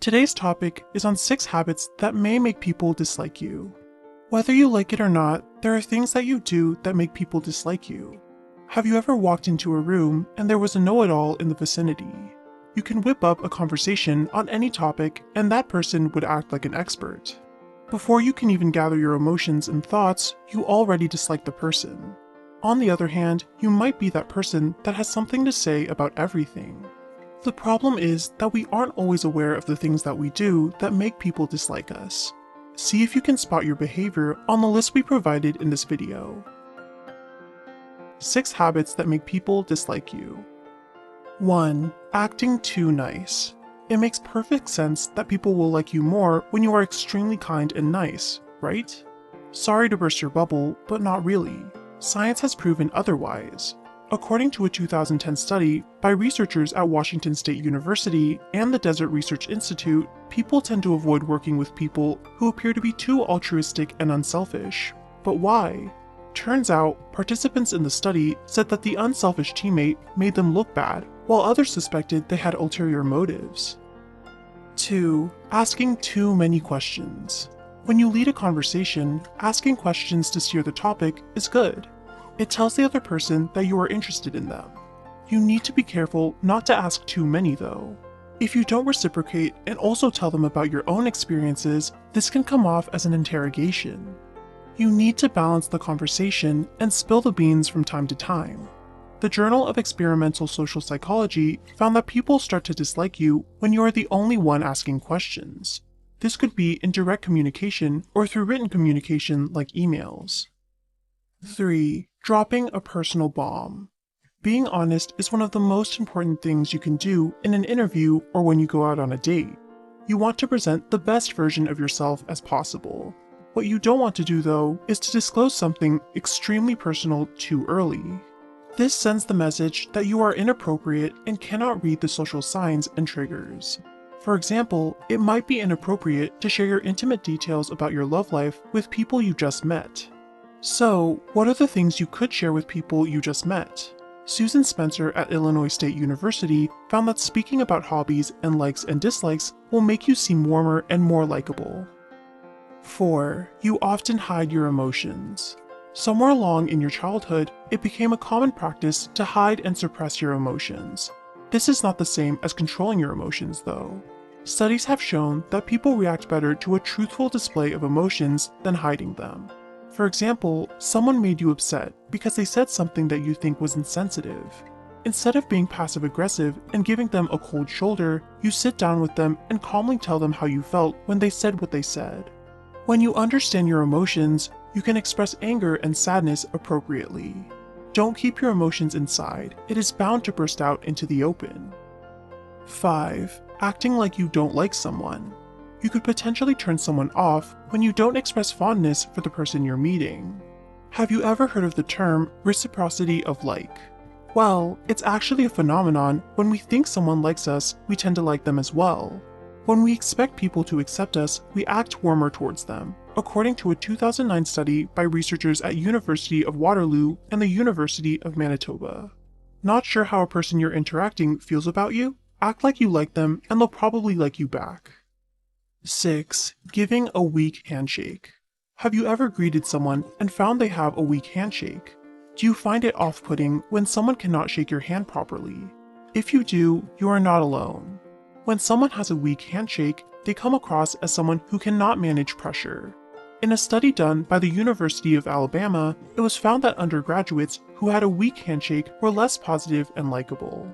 Today's topic is on 6 habits that may make people dislike you. Whether you like it or not, there are things that you do that make people dislike you. Have you ever walked into a room and there was a know-it-all in the vicinity? You can whip up a conversation on any topic and that person would act like an expert. Before you can even gather your emotions and thoughts, you already dislike the person. On the other hand, you might be that person that has something to say about everything. The problem is that we aren't always aware of the things that we do that make people dislike us. See if you can spot your behavior on the list we provided in this video. 6 habits that make people dislike you. 1. Acting too nice. It makes perfect sense that people will like you more when you are extremely kind and nice, right? Sorry to burst your bubble, but not really. Science has proven otherwise. According to a 2010 study by researchers at Washington State University and the Desert Research Institute, people tend to avoid working with people who appear to be too altruistic and unselfish. But why? Turns out, participants in the study said that the unselfish teammate made them look bad, while others suspected they had ulterior motives. 2. Asking too many questions. When you lead a conversation, asking questions to steer the topic is good. It tells the other person that you are interested in them. You need to be careful not to ask too many though. If you don't reciprocate and also tell them about your own experiences, this can come off as an interrogation. You need to balance the conversation and spill the beans from time to time. The Journal of Experimental Social Psychology found that people start to dislike you when you are the only one asking questions. This could be in direct communication or through written communication like emails. 3. Dropping a personal bomb. Being honest is one of the most important things you can do in an interview or when you go out on a date. You want to present the best version of yourself as possible. What you don't want to do though is to disclose something extremely personal too early. This sends the message that you are inappropriate and cannot read the social signs and triggers. For example, it might be inappropriate to share your intimate details about your love life with people you just met. So, what are the things you could share with people you just met? Susan Spencer at Illinois State University found that speaking about hobbies and likes and dislikes will make you seem warmer and more likable. 4. You often hide your emotions. Somewhere along in your childhood, it became a common practice to hide and suppress your emotions. This is not the same as controlling your emotions, though. Studies have shown that people react better to a truthful display of emotions than hiding them. For example, someone made you upset because they said something that you think was insensitive. Instead of being passive-aggressive and giving them a cold shoulder, you sit down with them and calmly tell them how you felt when they said what they said. When you understand your emotions, you can express anger and sadness appropriately. Don't keep your emotions inside. It is bound to burst out into the open. 5. Acting like you don't like someone. You could potentially turn someone off when you don't express fondness for the person you're meeting. Have you ever heard of the term reciprocity of like? Well, it's actually a phenomenon when we think someone likes us, we tend to like them as well. When we expect people to accept us, we act warmer towards them, according to a 2009 study by researchers at University of Waterloo and the University of Manitoba. Not sure how a person you're interacting feels about you? Act like you like them and they'll probably like you back. 6. Giving a weak handshake. Have you ever greeted someone and found they have a weak handshake? Do you find it off-putting when someone cannot shake your hand properly? If you do, you are not alone. When someone has a weak handshake, they come across as someone who cannot manage pressure. In a study done by the University of Alabama, it was found that undergraduates who had a weak handshake were less positive and likable.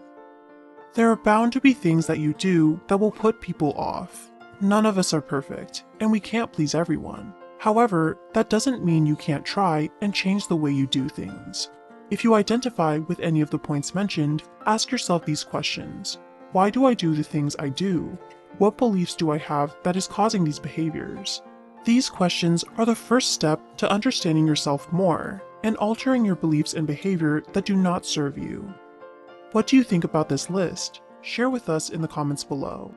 There are bound to be things that you do that will put people off. None of us are perfect, and we can't please everyone. However, that doesn't mean you can't try and change the way you do things. If you identify with any of the points mentioned, ask yourself these questions. Why do I do the things I do? What beliefs do I have that is causing these behaviors? These questions are the first step to understanding yourself more and altering your beliefs and behavior that do not serve you. What do you think about this list? Share with us in the comments below.